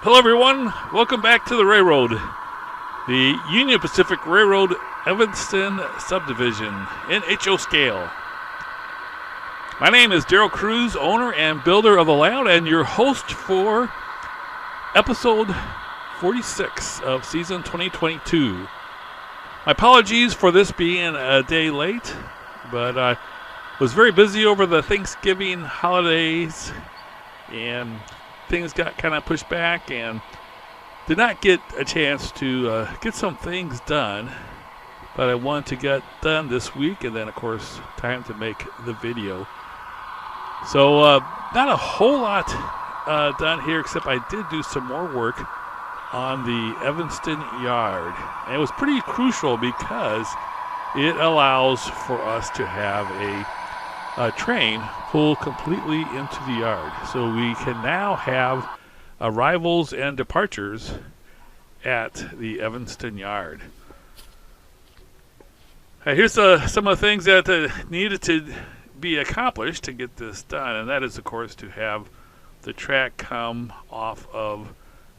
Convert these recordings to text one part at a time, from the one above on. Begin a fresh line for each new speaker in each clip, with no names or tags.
Hello, everyone. Welcome back to the railroad, the Union Pacific Railroad Evanston subdivision in HO Scale. My name is Daryl Cruz, owner and builder of the layout, and your host for episode 46 of season 2022. My apologies for this being a day late, but I was very busy over the Thanksgiving holidays, and things got kind of pushed back and did not get a chance to get some things done, but I wanted to get done this week, and then of course time to make the video. So not a whole lot done here, except I did do some more work on the Evanston Yard, and it was pretty crucial because it allows for us to have a train pull completely into the yard. So we can now have arrivals and departures at the Evanston Yard. Here's some of the things that needed to be accomplished to get this done, and that is, of course, to have the track come off of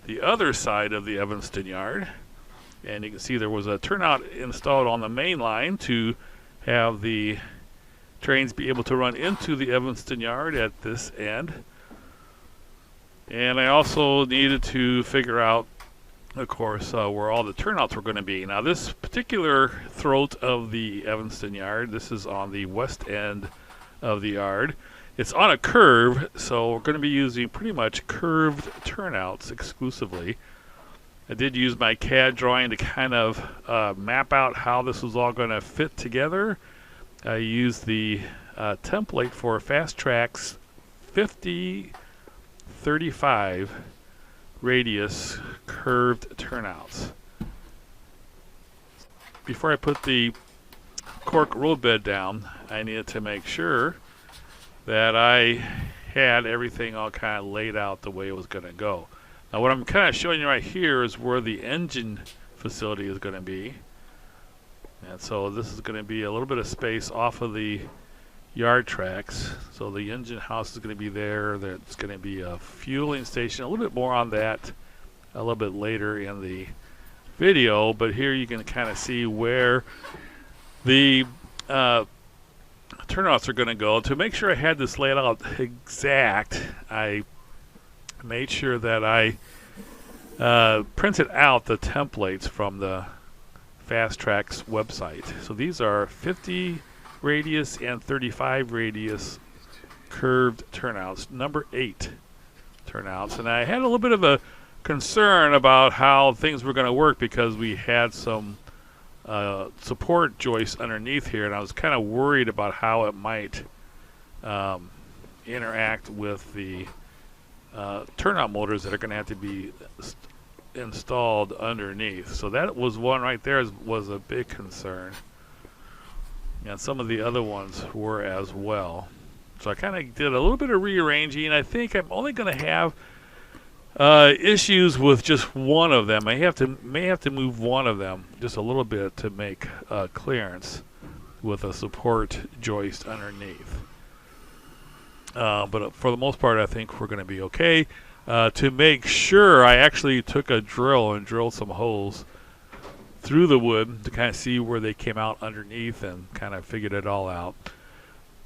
the other side of the Evanston Yard. And you can see there was a turnout installed on the main line to have the trains be able to run into the Evanston Yard at this end. And I also needed to figure out, of course, where all the turnouts were going to be. Now, this particular throat of the Evanston Yard, this is on the west end of the yard. It's on a curve, so we're going to be using pretty much curved turnouts exclusively. I did use my CAD drawing to kind of map out how this was all going to fit together. I used the template for Fast Track's 50-35 radius curved turnouts. Before I put the cork roadbed down, I needed to make sure that I had everything all kind of laid out the way it was going to go. Now, what I'm kind of showing you right here is where the engine facility is going to be. And so this is going to be a little bit of space off of the yard tracks. So the engine house is going to be there. There's going to be a fueling station. A little bit more on that a little bit later in the video. But here you can kind of see where the turnouts are going to go. To make sure I had this laid out exact, I made sure that I printed out the templates from the Fast Track's website. So these are 50 radius and 35 radius curved turnouts, number 8 turnouts. And I had a little bit of a concern about how things were going to work because we had some support joists underneath here, and I was kind of worried about how it might interact with the turnout motors that are going to have to be installed underneath. So that was one right there, was a big concern, and some of the other ones were as well. So I kind of did a little bit of rearranging. I think I'm only going to have issues with just one of them. I may have to move one of them just a little bit to make clearance with a support joist underneath. But for the most part, I think we're going to be okay. To make sure, I actually took a drill and drilled some holes through the wood to kind of see where they came out underneath and kind of figured it all out.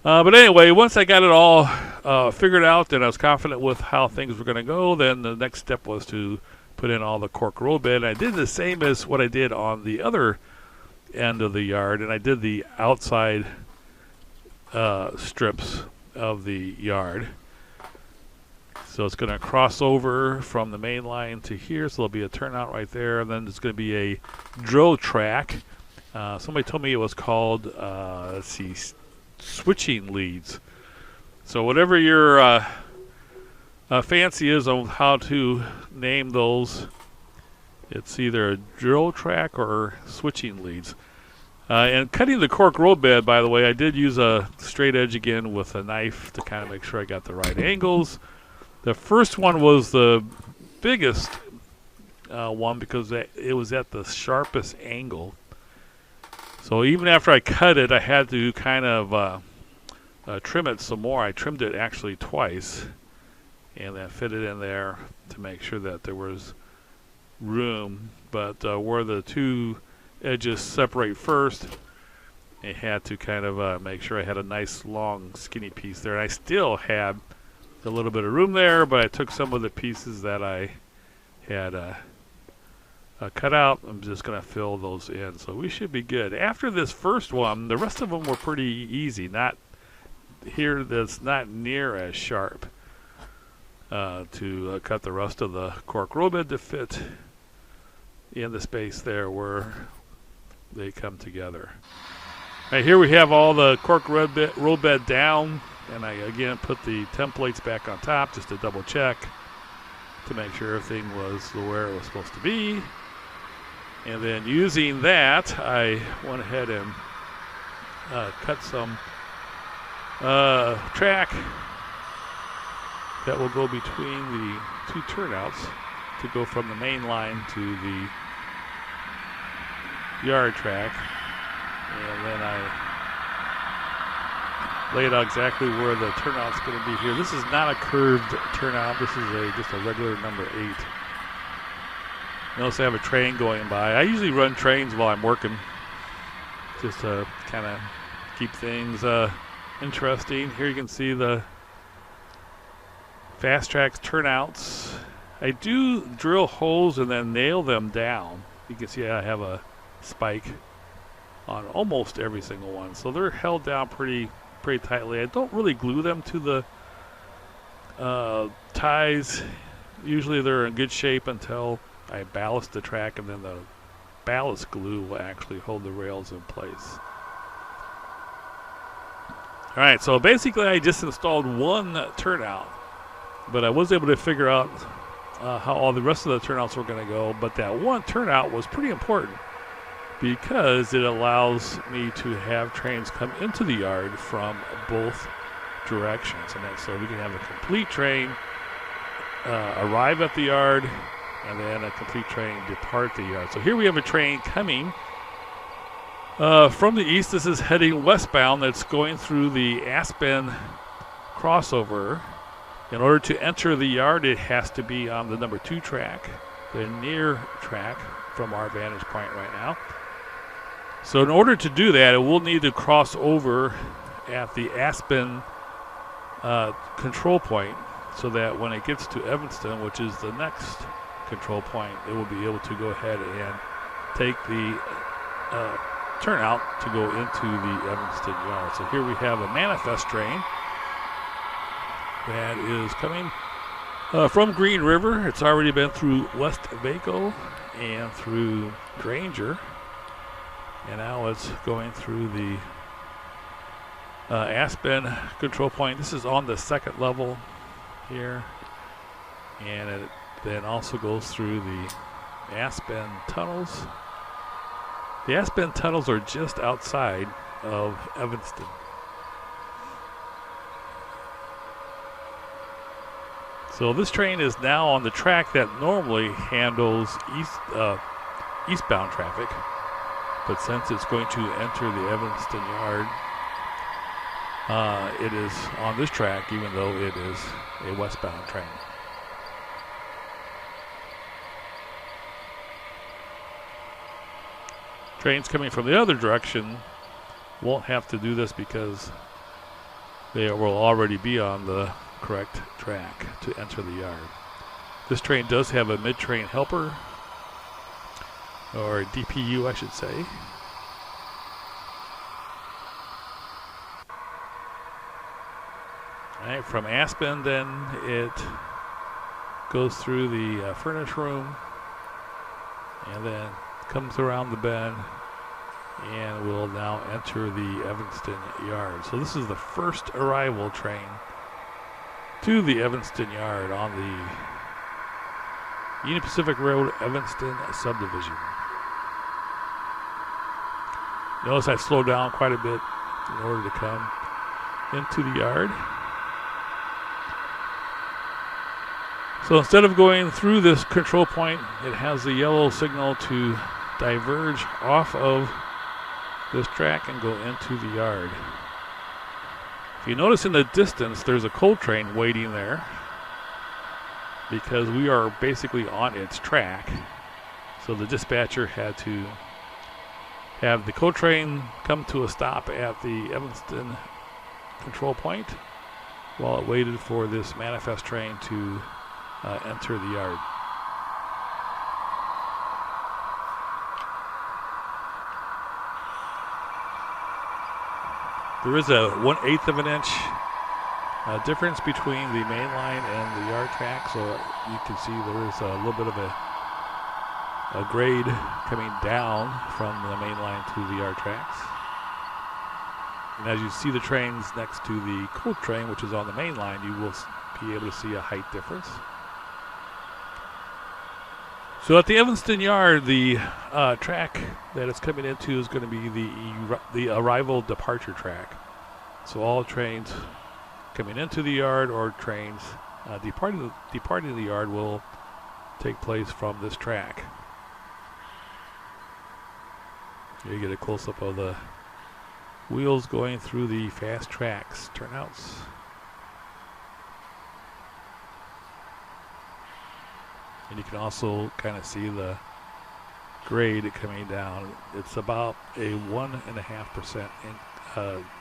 But anyway, once I got it all figured out and I was confident with how things were going to go, then the next step was to put in all the cork roadbed. I did the same as what I did on the other end of the yard, and I did the outside strips of the yard. So it's going to cross over from the main line to here, so there'll be a turnout right there, and then there's going to be a drill track. Somebody told me it was called, let's see, switching leads. So whatever your fancy is on how to name those, it's either a drill track or switching leads. And cutting the cork roadbed, by the way, I did use a straight edge again with a knife to kind of make sure I got the right angles. The first one was the biggest one because it was at the sharpest angle. So even after I cut it, I had to kind of trim it some more. I trimmed it actually twice and then fit it in there to make sure that there was room. But where the two edges separate first, I had to kind of make sure I had a nice long skinny piece there. And I still had a little bit of room there, but I took some of the pieces that I had cut out. I'm just going to fill those in, so we should be good. After this first one, the rest of them were pretty easy. Not here, that's not near as sharp to cut the rest of the cork roll bed to fit in the space there where they come together. All right, here we have all the cork roll bed down, and I again put the templates back on top just to double check to make sure everything was where it was supposed to be. And then using that, I went ahead and cut some track that will go between the two turnouts to go from the main line to the yard track. And then I laid out exactly where the turnout's going to be here. This is not a curved turnout. This is just a regular number 8. Notice I have a train going by. I usually run trains while I'm working, just to kind of keep things interesting. Here you can see the fast tracks turnouts. I do drill holes and then nail them down. You can see I have a spike on almost every single one, so they're held down pretty tightly. I don't really glue them to the ties. Usually they're in good shape until I ballast the track, and then the ballast glue will actually hold the rails in place. All right, so basically I just installed one turnout, but I was able to figure out how all the rest of the turnouts were going to go. But that one turnout was pretty important because it allows me to have trains come into the yard from both directions, and so we can have a complete train arrive at the yard and then a complete train depart the yard. So here we have a train coming from the east. This is heading westbound. That's going through the Aspen crossover. In order to enter the yard, it has to be on the number 2 track, the near track from our vantage point right now. So in order to do that, it will need to cross over at the Aspen control point, so that when it gets to Evanston, which is the next control point, it will be able to go ahead and take the turnout to go into the Evanston yard. So here we have a manifest train that is coming from Green River. It's already been through West Vaco and through Granger, and now it's going through the Aspen control point. This is on the second level here, and it then also goes through the Aspen tunnels. The Aspen tunnels are just outside of Evanston. So this train is now on the track that normally handles eastbound traffic, but since it's going to enter the Evanston yard, it is on this track, even though it is a westbound train. Trains coming from the other direction won't have to do this because they will already be on the correct track to enter the yard. This train does have a mid-train helper, or a DPU I should say. All right, from Aspen then it goes through the furnace room and then comes around the bend and will now enter the Evanston yard. So this is the first arrival train to the Evanston yard on the Union Pacific Railroad Evanston subdivision. Notice I slowed down quite a bit in order to come into the yard. So instead of going through this control point, it has the yellow signal to diverge off of this track and go into the yard. If you notice in the distance, there's a coal train waiting there. because we are basically on its track. So the dispatcher had to have the coal train come to a stop at the Evanston control point while it waited for this manifest train to enter the yard. There is a 1/8 of an inch difference between the main line and the yard track, so you can see there is a little bit of a grade coming down from the main line to the yard tracks. And as you see the trains next to the coal train, which is on the main line, you will be able to see a height difference. So at the Evanston Yard, the track that it's coming into is going to be the arrival departure track. So all trains coming into the yard or trains departing the yard will take place from this track. Here you get a close-up of the wheels going through the fast tracks turnouts. And you can also kind of see the grade coming down. It's about a 1.5%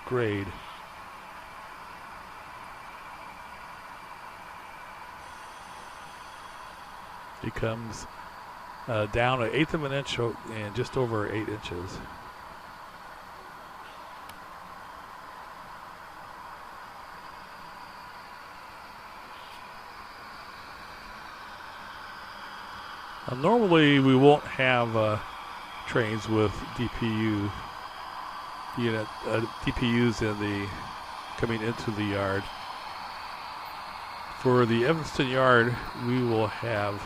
grade. It comes down 1/8 of an inch and just over 8 inches. Normally we won't have trains with DPU unit DPUs coming into the yard. For the Evanston Yard, we will have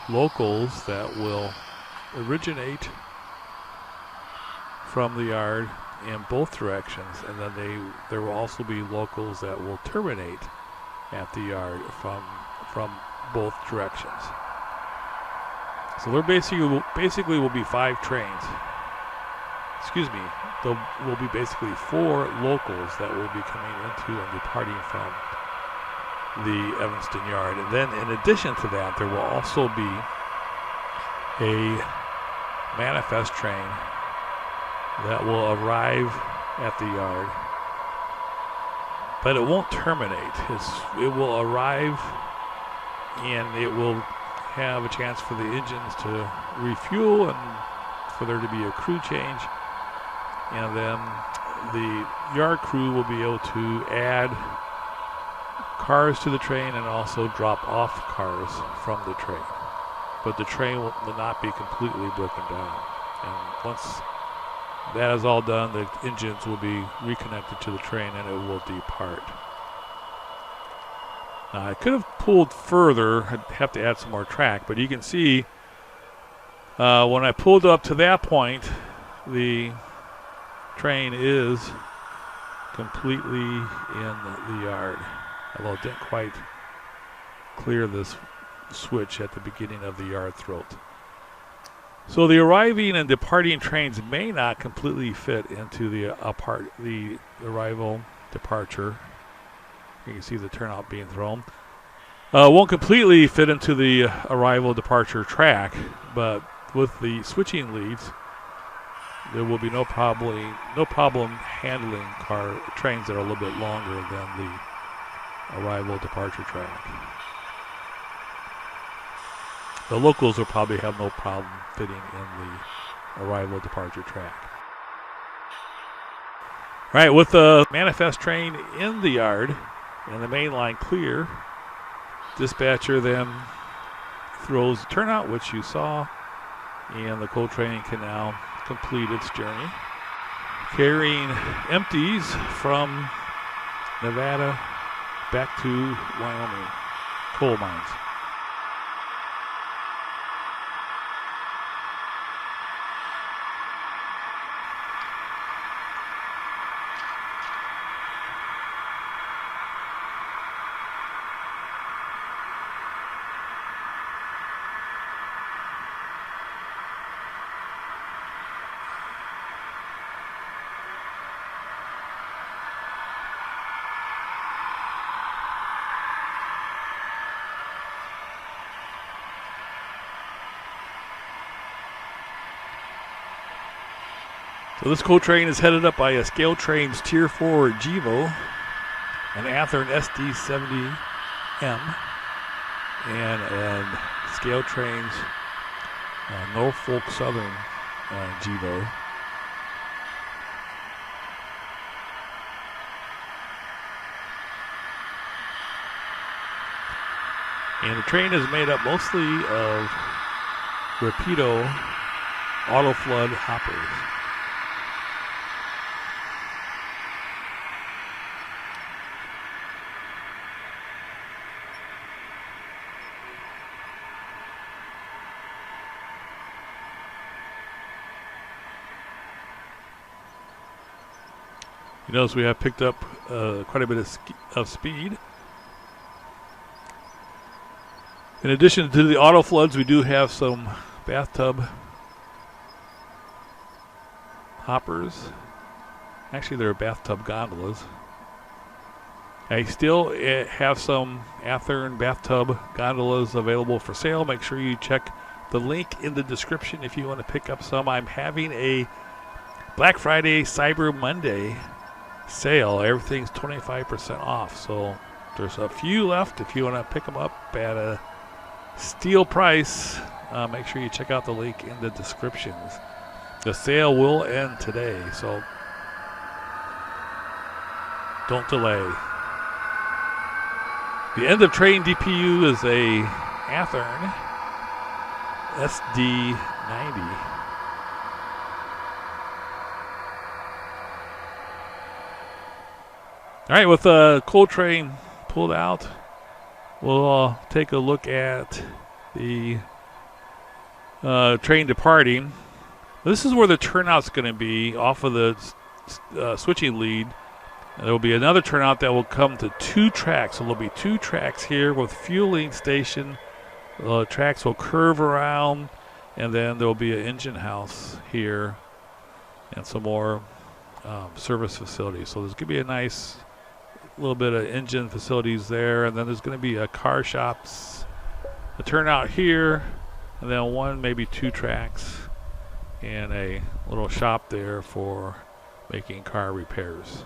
locals that will originate from the yard in both directions, and then there will also be locals that will terminate at the yard from both directions. So there basically will be 5 trains. Excuse me. There will be basically 4 locals that will be coming into and departing from the Evanston Yard. And then in addition to that, there will also be a manifest train that will arrive at the yard. But it won't terminate. It will arrive and it will have a chance for the engines to refuel and for there to be a crew change, and then the yard crew will be able to add cars to the train and also drop off cars from the train, but the train will not be completely broken down. And once that is all done, the engines will be reconnected to the train and it will depart. Now, I could have pulled further. I'd have to add some more track, but you can see when I pulled up to that point, the train is completely in the yard, although it didn't quite clear this switch at the beginning of the yard throat. So the arriving and departing trains may not completely fit into the arrival departure. You can see the turnout being thrown. Won't completely fit into the arrival departure track, but with the switching leads, there will be no problem handling trains that are a little bit longer than the arrival departure track. The locals will probably have no problem fitting in the arrival departure track. All right, with the manifest train in the yard and the main line clear, dispatcher then throws the turnout, which you saw, and the coal train can now complete its journey, carrying empties from Nevada back to Wyoming coal mines. So this coal train is headed up by a Scale Trains Tier 4 Gevo, an Athearn SD70M, and Scale Trains Norfolk Southern Gevo. And the train is made up mostly of Rapido auto flood hoppers. You notice we have picked up quite a bit of speed. In addition to the auto floods, we do have some bathtub hoppers. Actually, they're bathtub gondolas. I still have some Athearn bathtub gondolas available for sale. Make sure you check the link in the description if you want to pick up some. I'm having a Black Friday, Cyber Monday sale. Everything's 25% off. So there's a few left if you want to pick them up at a steal price. Make sure you check out the link in the descriptions. The sale will end today, so don't delay. The end of train DPU is a Athearn SD90. All right, with the coal train pulled out, we'll take a look at the train departing. This is where the turnout's going to be off of the switching lead. There will be another turnout that will come to 2 tracks. So there'll be 2 tracks here with fueling station. The tracks will curve around, and then there will be an engine house here and some more service facilities. So there's going to be a nice little bit of engine facilities there, and then there's going to be a car shops, a turnout here, and then 1, maybe 2 tracks, and a little shop there for making car repairs.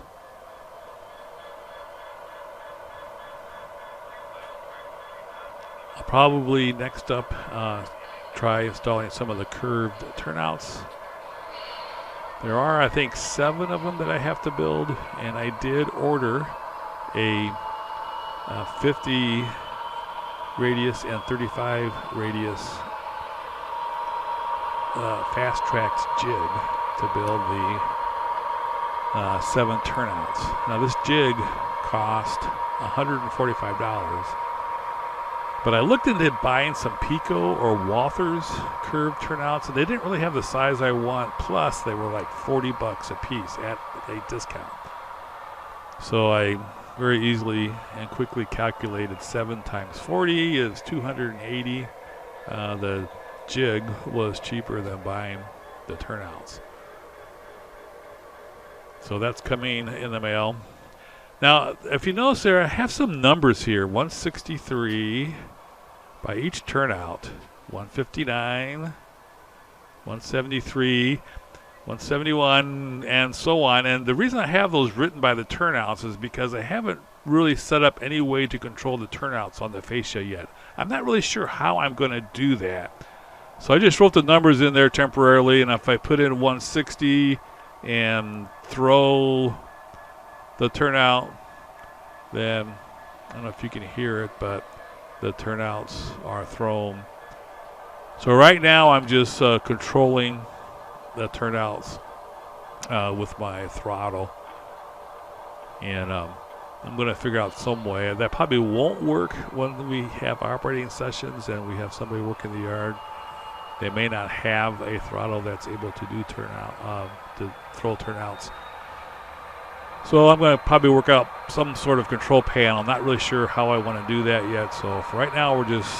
I'll probably next up try installing some of the curved turnouts. There are, I think, 7 of them that I have to build, and I did order a 50 radius and 35 radius fast tracks jig to build the 7 turnouts. Now this jig cost $145, but I looked into buying some Pico or Walthers curved turnouts, and they didn't really have the size I want, plus they were like $40 a piece at a discount. So I very easily and quickly calculated 7 times 40 is 280. The jig was cheaper than buying the turnouts. So that's coming in the mail. Now, if you notice there, I have some numbers here. 163 by each turnout. 159, 173, 171, and so on. And the reason I have those written by the turnouts is because I haven't really set up any way to control the turnouts on the fascia yet. I'm not really sure how I'm going to do that. So I just wrote the numbers in there temporarily, and if I put in 160 and throw the turnout, then I don't know if you can hear it, but the turnouts are thrown. So right now I'm just controlling the turnouts with my throttle, and I'm going to figure out some way. That probably won't work when we have operating sessions and we have somebody working the yard. They may not have a throttle that's able to do turnout, to throw turnouts. So I'm going to probably work out some sort of control panel. I'm not really sure how I want to do that yet. So for right now, we're just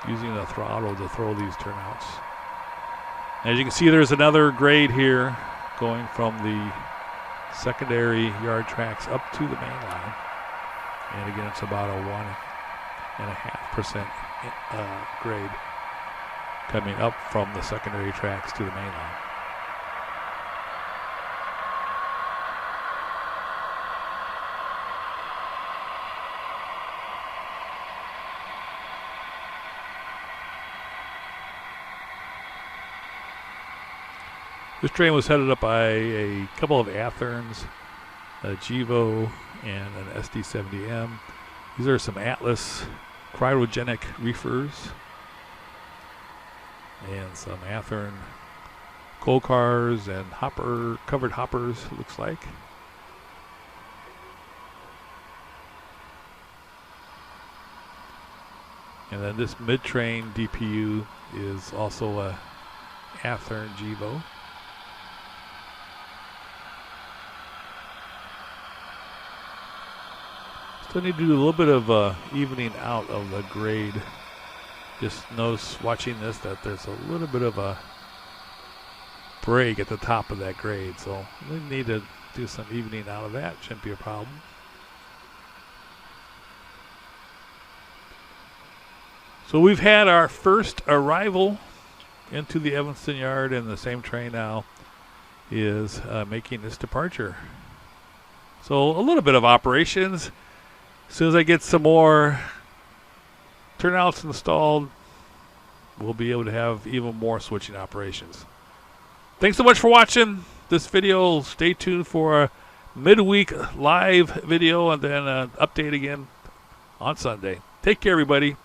using the throttle to throw these turnouts. As you can see, there's another grade here going from the secondary yard tracks up to the main line. And again, it's about a 1.5% grade coming up from the secondary tracks to the main line. This train was headed up by a couple of Athearns, a Gevo and an SD70M. These are some Atlas cryogenic reefers and some Athearn coal cars and covered hoppers, it looks like. And then this mid-train DPU is also a Athearn Gevo. Still need to do a little bit of evening out of the grade. Just notice watching this that there's a little bit of a break at the top of that grade. So we need to do some evening out of that. Shouldn't be a problem. So we've had our first arrival into the Evanston Yard, and the same train now is making its departure. So a little bit of operations. As soon as I get some more turnouts installed, we'll be able to have even more switching operations. Thanks so much for watching this video. Stay tuned for a midweek live video and then an update again on Sunday. Take care, everybody.